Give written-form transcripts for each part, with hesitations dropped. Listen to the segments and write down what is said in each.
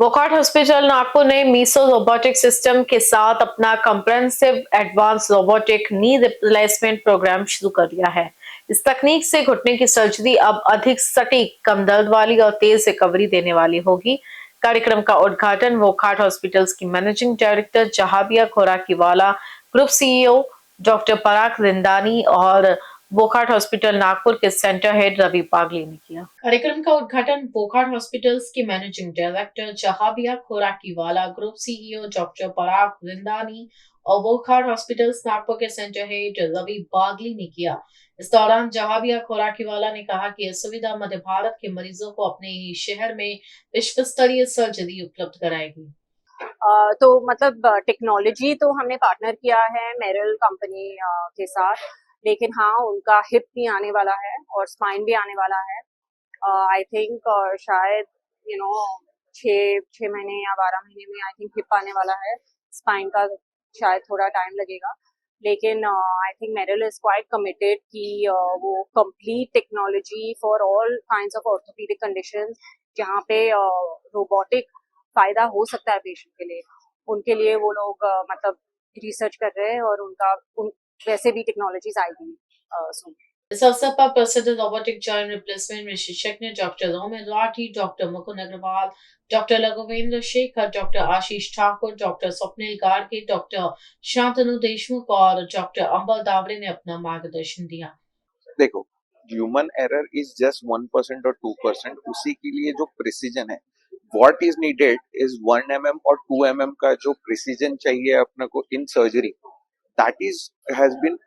Wockhardt hospital Nagpur ने Meesho robotic system के साथ अपना comprehensive advance robotic knee replacement programme शुरू कर दिया है। इस तकनीक से घुटने की सर्जरी अब अधिक सटीक, कम दर्द वाली और तेज रिकवरी देने वाली होगी। कार्यक्रम का उद्घाटन वोकार्ड हॉस्पिटल्स की managing director Zahabiya Khorakiwala, group CEO doctor Parag Rindani और वोकार्ड हॉस्पिटल नागपुर के सेंटर हेड रवि पागली ने किया। कार्यक्रम का उद्घाटन वोकार्ड हॉस्पिटल्स की managing director Zahabiya Khorakiwala, group CEO doctor Parag Rindani और वोकार्ड हॉस्पिटल्स नागपुर के सेंटर हेड रवि पागली ने किया। इस दौरान जहाबिया खोराकीवाला ने कहा कि यह सुविधा मध्य भारत के मरीजों को अपने ही शहर में विश्व स्तरीय सर्जरी उपलब्ध कराएगी। तो मतलब टेक्नोलॉजी तो हमने पार्टनर किया है मेरिल कंपनी के साथ, लेकिन हाँ उनका हिप भी आने वाला है और स्पाइन भी आने वाला है। आई थिंक शायद छह महीने या 12 महीने में आई थिंक हिप आने वाला है। स्पाइन का शायद थोड़ा टाइम लगेगा, लेकिन I think Meril is quite committed कि वो complete technology for all kinds of orthopaedic conditions जहाँ पे रोबोटिक फायदा हो सकता है पेशेंट के लिए, उनके लिए वो लोग मतलब रिसर्च कर रहे हैं और वैसे भी टेक्नोलॉजीज आएगी सुन। इस अवसर पर प्रसिद्ध रोबोटिक जॉइंट रिप्लेसमेंट विशेषज्ञ doctor Romil Rathi, doctor Mukund Agarwal, doctor Laghuvendra Shekhar, doctor Ashish Thakur, doctor Swapnil Garge, doctor Shantanu Deshmukh और डॉक्टर अंबर दावड़े ने अपना मार्गदर्शन दिया। देखो, ह्यूमन एरर इज जस्ट 1% और 2%। उसी के लिए जो प्रिसीजन है, what is needed is 1 mm और 2 mm का जो प्रिसीजन चाहिए अपने को in surgery, that is has been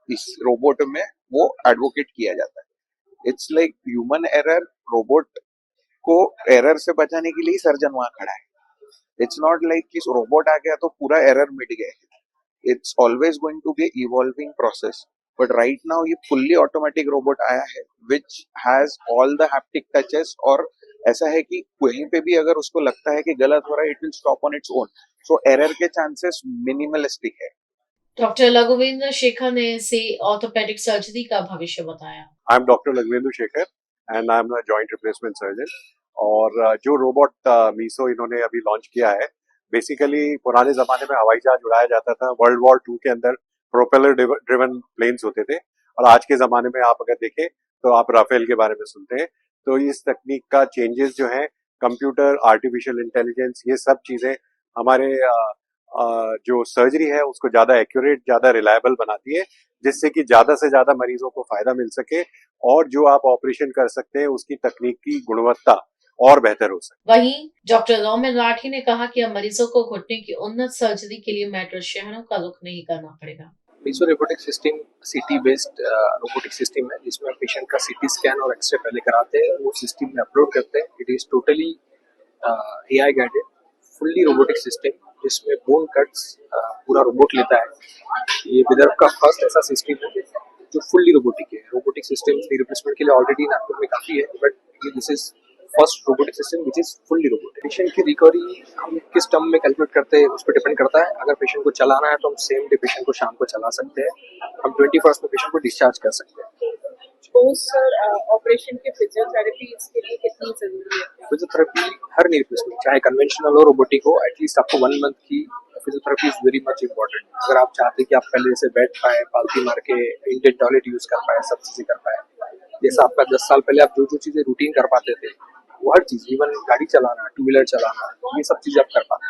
इस रोबोट में वो एडवोकेट किया जाता है। It's like human error, robot को एरर से बचाने के लिए सर्जन वहां खड़ा है। इट्स नॉट लाइक कि रोबोट आ गया तो पूरा एरर मिट गया। It's always going to be evolving process, but right now ये फुल्ली ऑटोमेटिक रोबोट आया है which has all the haptic touches, और ऐसा है कि कहीं पे भी अगर उसको लगता है कि गलत हो रहा है, it will stop on its own. So error के चांसेस मिनिमलिस्टिक है। डॉक्टर लघुवेंद्र शेखर ने इसे ऑर्थोपेडिक सर्जरी का भविष्य बताया। I am doctor Laghuvendra Shekhar and I am a joint replacement surgeon. और जो रोबोट मीसो इन्होंने अभी लॉन्च किया है, बेसिकली पुराने जमाने में हवाई जहाज उड़ाया जाता था। वर्ल्ड वॉर 2 के अंदर प्रोपेलर ड्रिवन प्लेन्स होते थे, और आज के जमाने में आप अगर देखें तो आप राफेल के बारे में सुनते हैं। तो इस तकनीक का चेंजेस जो है, कंप्यूटर, आर्टिफिशियल इंटेलिजेंस, ये सब चीजें हमारे जो सर्जरी है उसको ज्यादा एक्यूरेट, ज्यादा रिलायबल बनाती है, जिससे कि ज्यादा से ज्यादा मरीजों को फायदा मिल सके और जो आप ऑपरेशन कर सकते हैं उसकी तकनीक की गुणवत्ता और बेहतर हो सके। वहीं डॉक्टर रोमिल राठी ने कहा कि अब मरीजों को घुटने की उन्नत सर्जरी के लिए मेट्रो शहरों का रुख नहीं करना पड़ेगा। Misso robotic system city based robotic system है, जिसमें पेशेंट का सीटी स्कैन और एक्सरे पहले कराते हैं, वो सिस्टम में अपलोड करते हैं। It is totally AI guided, fully robotic system, जिसमें बोन कट्स पूरा रोबोट लेता है। ये विदर्भ का फर्स्ट ऐसा सिस्टम है जो फुल्ली रोबोटिक है। रोबोटिक सिस्टम रिप्लेसमेंट के लिए ऑलरेडी नागपुर में काफी है, but this is first robotic system which is fully robotic. Patient की रिकवरी हम किस टर्म में कैलकुलेट करते हैं उस पर डिपेंड करता है। अगर पेशेंट को चलाना है तो हम सेम डे पेशेंट को शाम को चला सकते हैं, हम 21st में पेशेंट को डिस्चार्ज कर सकते हैं। सर ऑपरेशन के फिजियोथेरेपी इसके लिए कितनी जरूरी है? फिजियोथेरेपी हर नी रिप्लेसमेंट, चाहे कन्वेंशनल हो रोबोटिक हो, एटलीस्ट आपको 1 month की physiotherapy is very much important. अगर आप चाहते हैं कि आप पहले से बैठ पाए, पालती मार के इंडियन टॉयलेट यूज कर पाए, सब चीजें कर पाए, जैसा आपका 10 साल पहले आप जो चीजें रूटीन कर पाते थे, वो हर चीज, इवन गाड़ी चलाना, 2 व्हीलर चलाना, ये सब चीजें आप कर पाते हैं।